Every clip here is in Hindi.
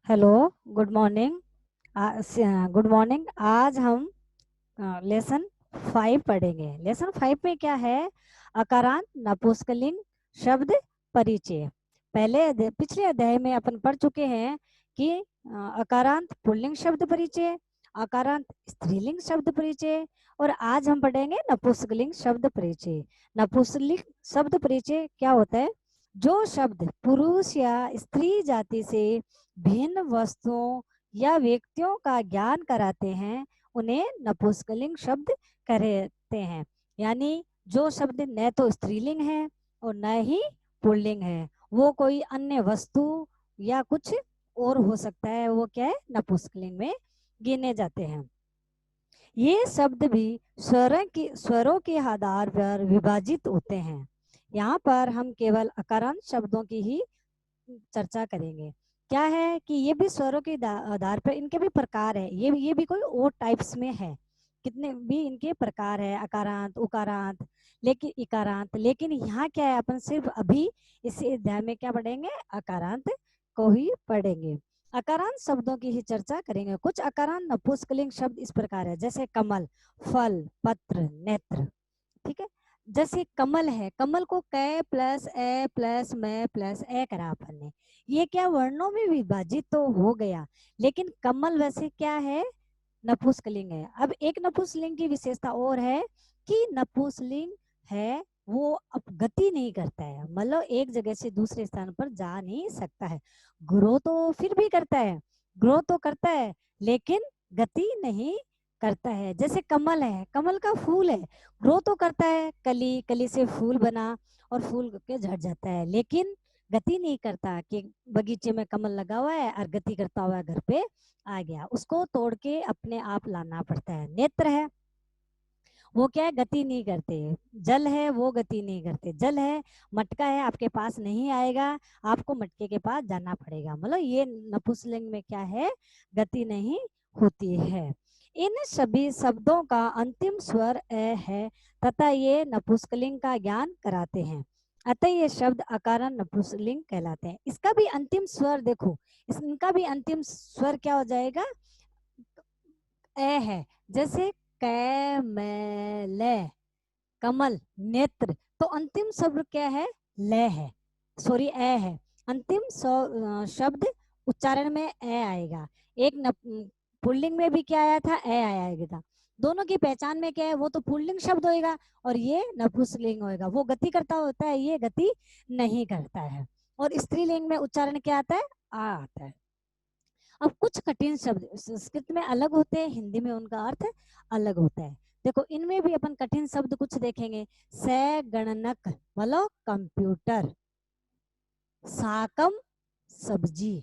Hello. Good morning. Good morning. आज हम लेसन 5 पढ़ेंगे। लेसन 5 में क्या है? अकारांत नपुंसकलिंग शब्द परिचय। पिछले अध्याय में अपन पढ़ चुके हैं कि अकारांत पुल्लिंग शब्द परिचय, अकारांत स्त्रीलिंग शब्द परिचय, और आज हम पढ़ेंगे नपुंसकलिंग शब्द परिचय। नपुंसकलिंग शब्द परिचय क्या होता है? जो शब्द पुरुष या स्त्री जाति से भिन्न वस्तुओं या व्यक्तियों का ज्ञान कराते हैं उन्हें नपुंसकलिंग शब्द कहते हैं। यानी जो शब्द न तो स्त्रीलिंग है और न ही पुल्लिंग है, वो कोई अन्य वस्तु या कुछ और हो सकता है, वो क्या है? नपुंसकलिंग में गिने जाते हैं। ये शब्द भी स्वरों के आधार पर विभाजित होते हैं। यहाँ पर हम केवल अकारांत शब्दों की ही चर्चा करेंगे। क्या है कि ये भी स्वरों के आधार पर इनके भी प्रकार है। ये भी कोई और टाइप्स में है। कितने भी इनके प्रकार है, अकारांत, उकारांत, लेकिन इकारांत। लेकिन यहाँ क्या है, अपन सिर्फ अभी इस अध्याय में क्या पढ़ेंगे? अकारांत को ही पढ़ेंगे। अकारांत शब्दों की ही चर्चा करेंगे। कुछ अकारांत नपुंसकलिंग शब्द इस प्रकार है, जैसे कमल, फल, पत्र, नेत्र। ठीक है। जैसे कमल है, कमल को क प्लस ए प्लस में प्लस ए करा अपन ने। ये क्या वर्णों में विभाजित तो हो गया, लेकिन कमल वैसे क्या है? नपुंसकलिंग है। अब एक नपुंसकलिंग की विशेषता और है कि नपुंसकलिंग है वो अब गति नहीं करता है, मतलब एक जगह से दूसरे स्थान पर जा नहीं सकता है। ग्रो तो फिर भी करता है, ग्रो तो करता है, लेकिन गति नहीं करता है। जैसे कमल है, कमल का फूल है, ग्रो तो करता है, कली कली से फूल बना और फूल के झड़ जाता है, लेकिन गति नहीं करता कि बगीचे में कमल लगा हुआ है और गति करता हुआ घर पे आ गया। उसको तोड़ के अपने आप लाना पड़ता है। नेत्र है, वो क्या है? गति नहीं करते। जल है, वो गति नहीं करते। जल है, मटका है, आपके पास नहीं आएगा, आपको मटके के पास जाना पड़ेगा। मतलब ये नपुंसकलिंग में क्या है? गति नहीं होती है। इन सभी शब्दों का अंतिम स्वर ए है तथा ये नपुंसकलिंग का ज्ञान कराते हैं। अतः ये शब्द अकारण नपुंसकलिंग कहलाते हैं। इसका भी अंतिम स्वर देखो, इनका भी अंतिम स्वर क्या हो जाएगा? ए है। जैसे कैमल, कमल, नेत्र, तो अंतिम शब्द क्या है? ले है, सॉरी ए है। अंतिम शब्द उच्चारण में ए आएगा। एक पुल्लिंग में भी क्या आया था? ए आया था। दोनों की पहचान में क्या है? वो तो पुल्लिंग शब्द होएगा और ये नपुंसकलिंग होएगा। वो गति करता होता है, ये गति नहीं करता है। और स्त्रीलिंग में उच्चारण क्या आता है? आ आता है। अब कुछ कठिन शब्द संस्कृत में अलग होते हैं, हिंदी में उनका अर्थ अलग होता है। देखो इनमें भी अपन कठिन शब्द कुछ देखेंगे। सगणनक मतलब कंप्यूटर, साकम सब्जी,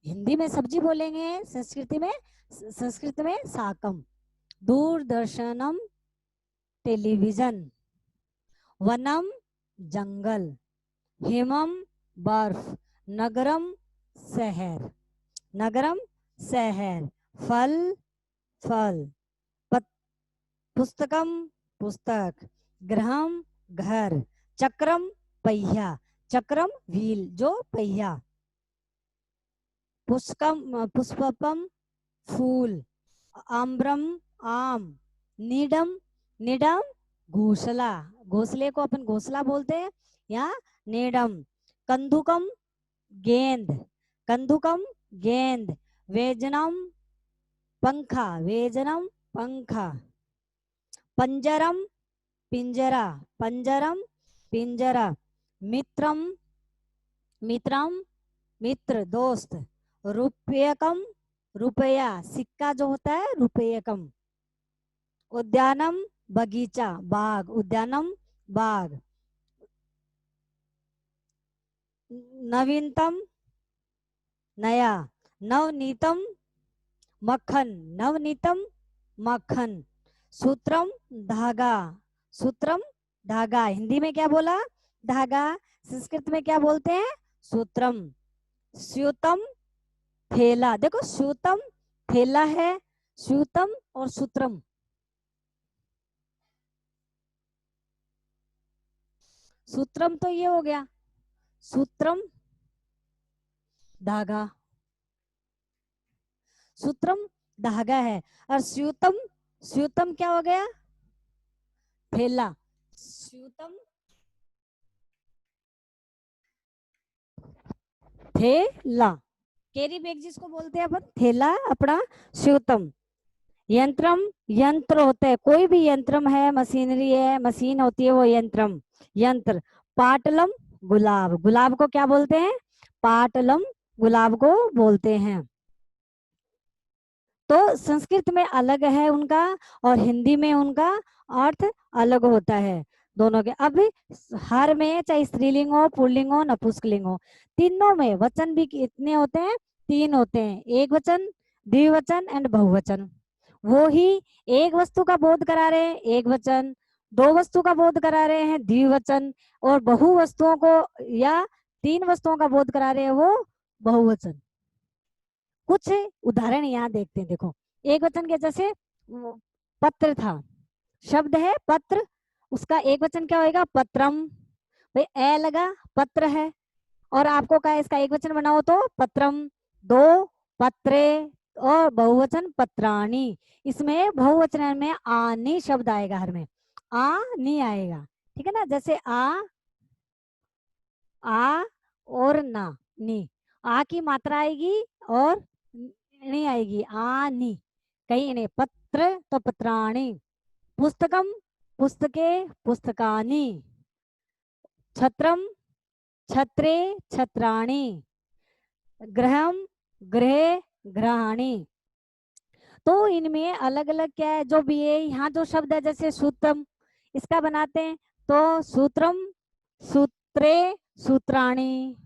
हिंदी में सब्जी बोलेंगे, संस्कृत में साकम। दूरदर्शनम टेलीविजन, वनम जंगल, हिमम बर्फ, नगरम शहर, नगरम शहर, फल फल, पुस्तकम पुस्तक, ग्रहम घर, चक्रम पहिया, चक्रम व्हील जो पहिया, पुष्पम फूल, आम्रम आम, नीडम निडम घोसला, घोसले को अपन घोसला बोलते हैं, या नीडम, कंदुकम गेंद, कंदुकम गेंद, वेजनम पंखा, वेजनम पंखा, पंजरम पिंजरा, पंजरम पिंजरा, मित्रम मित्रम मित्र दोस्त, रुपयकम रुपया, सिक्का जो होता है रुपयकम, उद्यानम बगीचा, बाग, उद्यानम बाग, नवीनतम नया, नवनीतम मक्खन, नवनीतम मक्खन, सूत्रम धागा, सूत्रम धागा, हिंदी में क्या बोला? धागा। संस्कृत में क्या बोलते हैं? सूत्रम। स्यूतम थैला, देखो स्यूतम थैला है, स्यूतम और सूत्रम। सूत्रम तो ये हो गया, सूत्रम धागा, सूत्रम धागा है, और स्यूतम, स्यूतम क्या हो गया? थैला। स्यूतम थैला, कैरी बैग जिसको बोलते हैं अपन, थैला अपना स्यूतम। यंत्रम, यंत्र होता है, कोई भी यंत्रम है, मशीनरी है, मशीन होती है वो यंत्रम, यंत्र। पाटलम, गुलाब, गुलाब को क्या बोलते हैं? पाटलम, गुलाब को बोलते हैं। तो संस्कृत में अलग है उनका, और हिंदी में उनका अर्थ अलग होता है दोनों के। अब हर में चाहे स्त्रीलिंग हो, पुल्लिंग हो, नपुंसकलिंग हो, तीनों में वचन भी कितने होते हैं? 3 होते हैं, एक वचन, द्विवचन एंड बहुवचन। वो ही एक वस्तु का बोध करा रहे हैं एक वचन, 2 वस्तु का बोध करा रहे हैं द्विवचन, और बहु वस्तुओं को या 3 वस्तुओं का बोध करा रहे हैं वो बहुवचन। कुछ उदाहरण यहाँ देखते हैं, देखो एक वचन के जैसे पत्र था, शब्द है पत्र, उसका एक वचन क्या होगा? पत्रम। भाई ए लगा, पत्र है, और आपको कहा इसका एक वचन बनाओ तो पत्रम। 2 पत्रे, और बहुवचन पत्राणी। इसमें बहुवचन में आनी शब्द आएगा, हर में आ नहीं आएगा, ठीक है ना? जैसे आ और ना, नी, आ की मात्रा आएगी और नहीं आएगी, आ नी, कहीं नहीं। पत्र तो पत्राणी, पुस्तकम, पुस्तके, पुस्तकानी, छत्रम, छत्रे, छत्राणी, गृहम, गृह, गृहाणी। तो इनमें अलग अलग क्या है जो भी है, यहाँ जो शब्द है जैसे सूत्रम, इसका बनाते हैं तो सूत्रम, सूत्रे, सूत्राणी,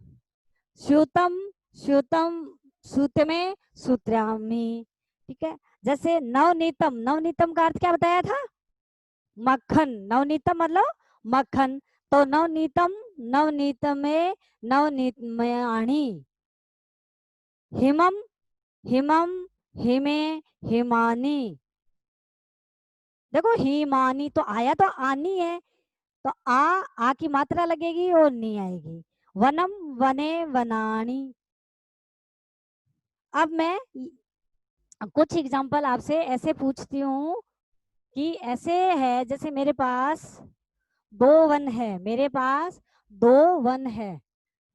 स्यूतम, स्यूतम, सूतमे, सूत्रामी, ठीक है। जैसे नवनीतम, नवनीतम का अर्थ क्या बताया था? मक्खन, नवनीतम मतलब मक्खन, तो नवनीतम, नवनीतमे, नवनीतमयाणी। हिमम, हिमम, हिमे, हिमानी। देखो हिमानी तो आया तो आनी है, तो आ की मात्रा लगेगी और नहीं आएगी। वनम, वने, वनानी। अब मैं कुछ एग्जांपल आपसे ऐसे पूछती हूँ कि ऐसे है जैसे मेरे पास 2 वन है, मेरे पास 2 वन है,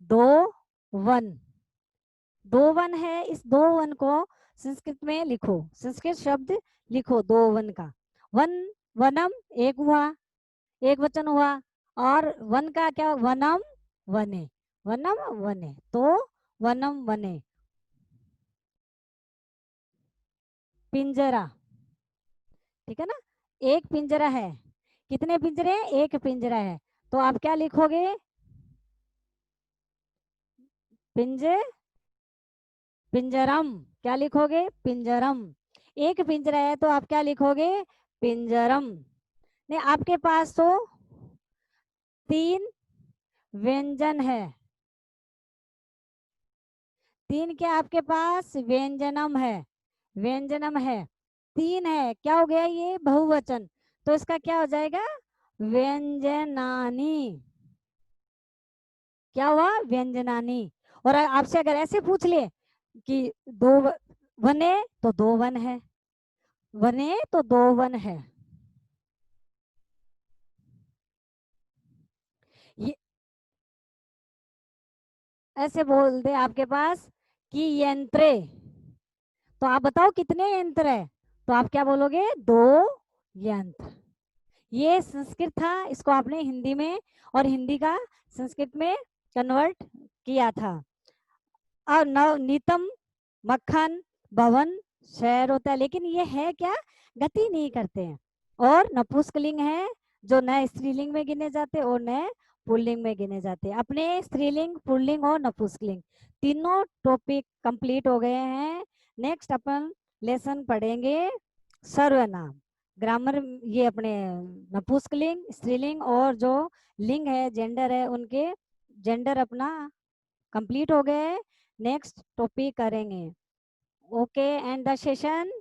2 वन, 2 वन है, इस 2 वन को संस्कृत में लिखो, संस्कृत शब्द लिखो 2 वन का। वन, वनम एक हुआ, एक वचन हुआ, और वन का क्या? वनम, वने, वनम, वने, तो वनम, वने। पिंजरा, ठीक है ना? एक पिंजरा है, कितने पिंजरे हैं? एक पिंजरा है, तो आप क्या लिखोगे? पिंज पिंजरम, क्या लिखोगे? पिंजरम। एक पिंजरा है तो आप क्या लिखोगे? पिंजरम। नहीं, आपके पास तो 3 व्यंजन है, 3 क्या आपके पास? व्यंजनम है, व्यंजनम है, 3 है, क्या हो गया ये? बहुवचन, तो इसका क्या हो जाएगा? व्यंजनानी। क्या हुआ? व्यंजनानी। और आपसे अगर ऐसे पूछ ले कि 2 वने, तो 2 वन है, वने तो 2 वन है। ये ऐसे बोल दे आपके पास कि यंत्रे, तो आप बताओ कितने यंत्र है, तो आप क्या बोलोगे? 2 यंत्र। ये संस्कृत था, इसको आपने हिंदी में, और हिंदी का संस्कृत में कन्वर्ट किया था। और नवनीतम, मक्खन, भवन, शहर होता है, लेकिन ये है क्या? गति नहीं करते हैं। और नपुंसकलिंग है, जो नए स्त्रीलिंग में गिने जाते हैं और नए पुल्लिंग में गिने जाते हैं। अपने स्त्रीलिंग, पुल्लिंग और नपुंसकलिंग तीनों टॉपिक कंप्लीट हो गए हैं। नेक्स्ट अपन लेसन पढ़ेंगे सर्वनाम, ग्रामर, ये अपने नपुंसकलिंग, स्त्रीलिंग और जो लिंग है, जेंडर है, उनके जेंडर अपना कंप्लीट हो गए। नेक्स्ट टॉपिक करेंगे। Okay, and the session.